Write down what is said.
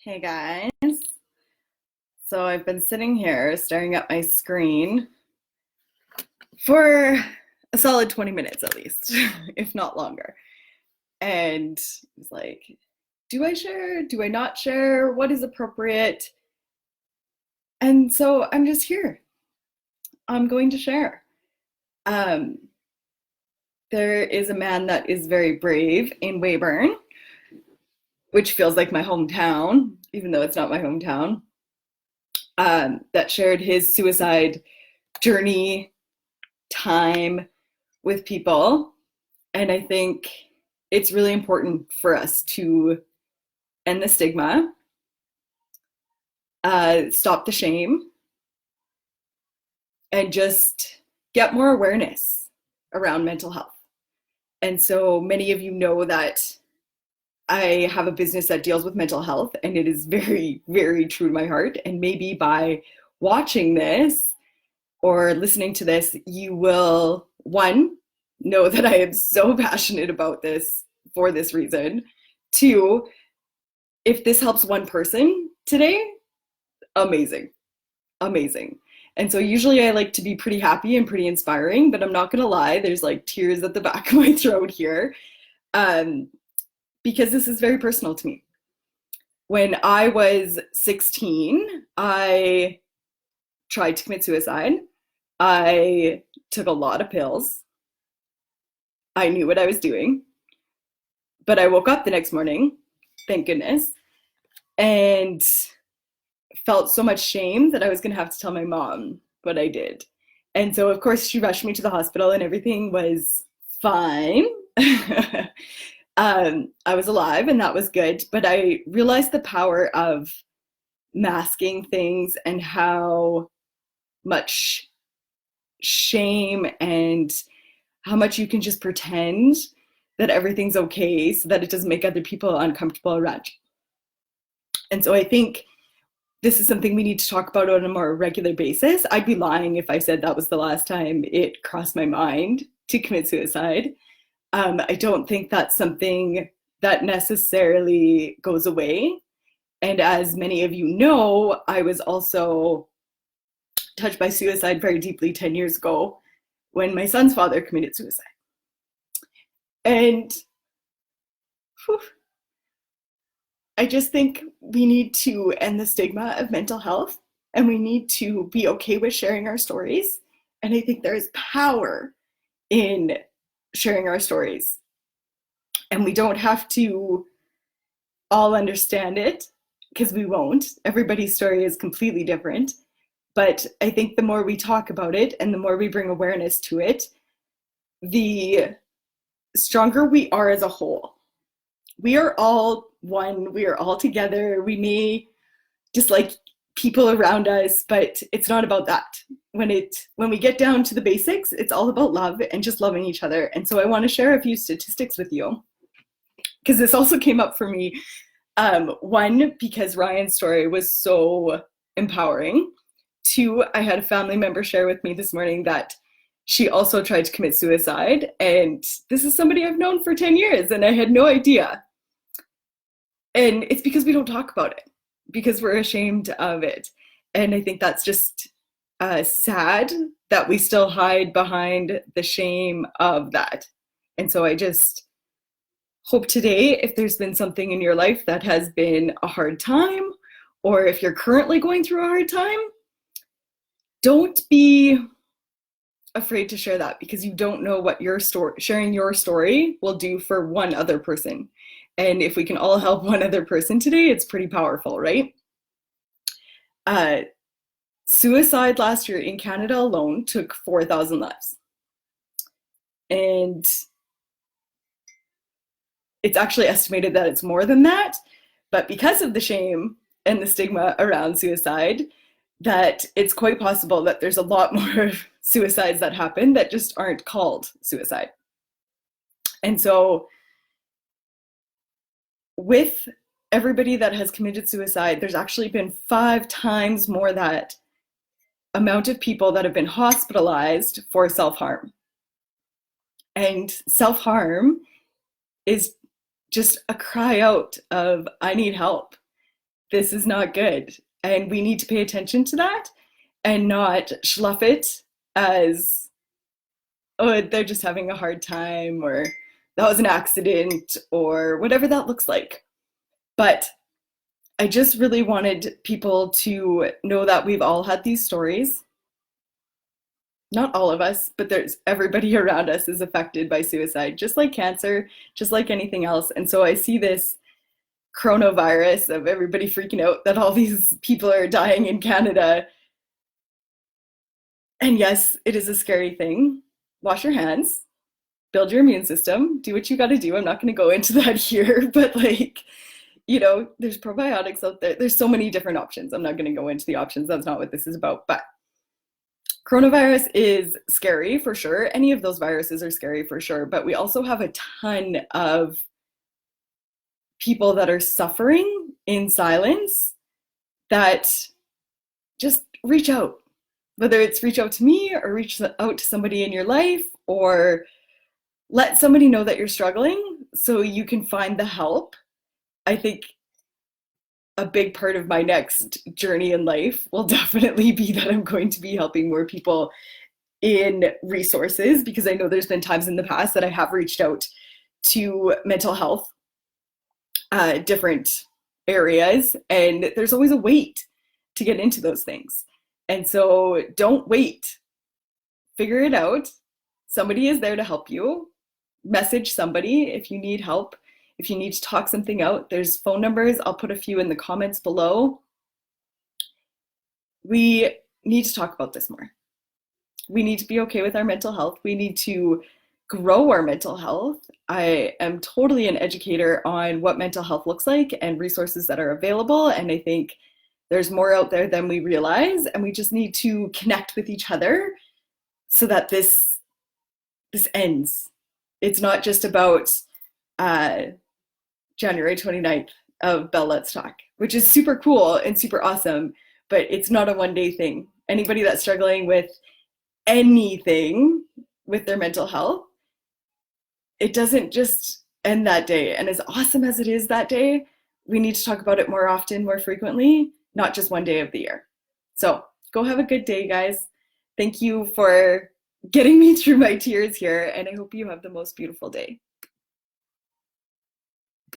Hey guys. So I've been sitting here staring at my screen for a solid 20 minutes at least, if not longer. And it's like, do I share? Do I not share? What is appropriate? And so I'm just here. I'm going to share. Um, there is a man that is very brave in Weyburn, which feels like my hometown, even though it's not my hometown, that shared his suicide journey time with people. And I think it's really important for us to end the stigma, stop the shame, and just get more awareness around mental health. And so many of you know that I have a business that deals with mental health, and it is very, very true to my heart. And maybe by watching this or listening to this, you will, one, know that I am so passionate about this for this reason. Two, if this helps one person today, amazing, amazing. And so usually I like to be pretty happy and pretty inspiring, but I'm not gonna lie, there's like tears at the back of my throat here, um, because this is very personal to me. When I was 16, I tried to commit suicide. I took a lot of pills. I knew what I was doing, but I woke up the next morning, thank goodness, and felt so much shame that I was going to have to tell my mom what I did. And so, of course, she rushed me to the hospital and everything was fine. I was alive and that was good. But I realized the power of masking things and how much shame and how much you can just pretend that everything's okay so that it doesn't make other people uncomfortable around you. And so I think this is something we need to talk about on a more regular basis. I'd be lying if I said that was the last time it crossed my mind to commit suicide. I don't think that's something that necessarily goes away. And as many of you know, I was also touched by suicide very deeply 10 years ago when my son's father committed suicide. And whew, I just think we need to end the stigma of mental health and we need to be okay with sharing our stories. And I think there is power in sharing our stories. And we don't have to all understand it because we won't. Everybody's story is completely different. But I think the more we talk about it and the more we bring awareness to it, the stronger we are as a whole. We are all one, we are all together. We may dislike people around us, but it's not about that. When we get down to the basics, it's all about love and just loving each other. And so I want to share a few statistics with you because this also came up for me. One, because Ryan's story was so empowering. Two, I had a family member share with me this morning that she also tried to commit suicide. And this is somebody I've known for 10 years and I had no idea. And it's because we don't talk about it, because we're ashamed of it. And I think that's just sad that we still hide behind the shame of that. And so I just hope today, if there's been something in your life that has been a hard time, or if you're currently going through a hard time, don't be afraid to share that because you don't know what your story, sharing your story will do for one other person. And if we can all help one other person today, it's pretty powerful, right? Suicide last year in Canada alone took 4,000 lives. And it's actually estimated that it's more than that. But because of the shame and the stigma around suicide, that it's quite possible that there's a lot more suicides that happen that just aren't called suicide. And so with everybody that has committed suicide, there's actually been 5 times more that amount of people that have been hospitalized for self-harm. And self-harm is just a cry out of, I need help. this is not good. And we need to pay attention to that and not slough it as, oh, they're just having a hard time, or that was an accident, or whatever that looks like. But I just really wanted people to know that we've all had these stories. Not all of us, but there's everybody around us is affected by suicide, just like cancer, just like anything else. And so I see this coronavirus of everybody freaking out that all these people are dying in Canada. And yes, it is a scary thing. Wash your hands, build your immune system, do what you got to do. I'm not going to go into that here, but like, there's probiotics out there. There's so many different options. I'm not going to go into the options. That's not what this is about. But coronavirus is scary for sure. Any of those viruses are scary for sure. But we also have a ton of people that are suffering in silence that just reach out, whether it's reach out to me or reach out to somebody in your life, or let somebody know that you're struggling so you can find the help. I think a big part of my next journey in life will definitely be that I'm going to be helping more people in resources, because I know there's been times in the past that I have reached out to mental health, different areas, and there's always a wait to get into those things. And so don't wait. Figure it out. Somebody is there to help you. Message somebody if you need help. If you need to talk something out, there's phone numbers. I'll put a few in the comments below. We need to talk about this more. We need to be okay with our mental health. We need to grow our mental health. I am totally an educator on what mental health looks like and resources that are available. And I think there's more out there than we realize. And we just need to connect with each other so that this ends. It's not just about January 29th of Bell Let's Talk, which is super cool and super awesome, but it's not a one-day thing. Anybody that's struggling with anything with their mental health, it doesn't just end that day. And as awesome as it is that day, we need to talk about it more often, more frequently, not just one day of the year. So go have a good day, guys. Thank you for getting me through my tears here, and I hope you have the most beautiful day.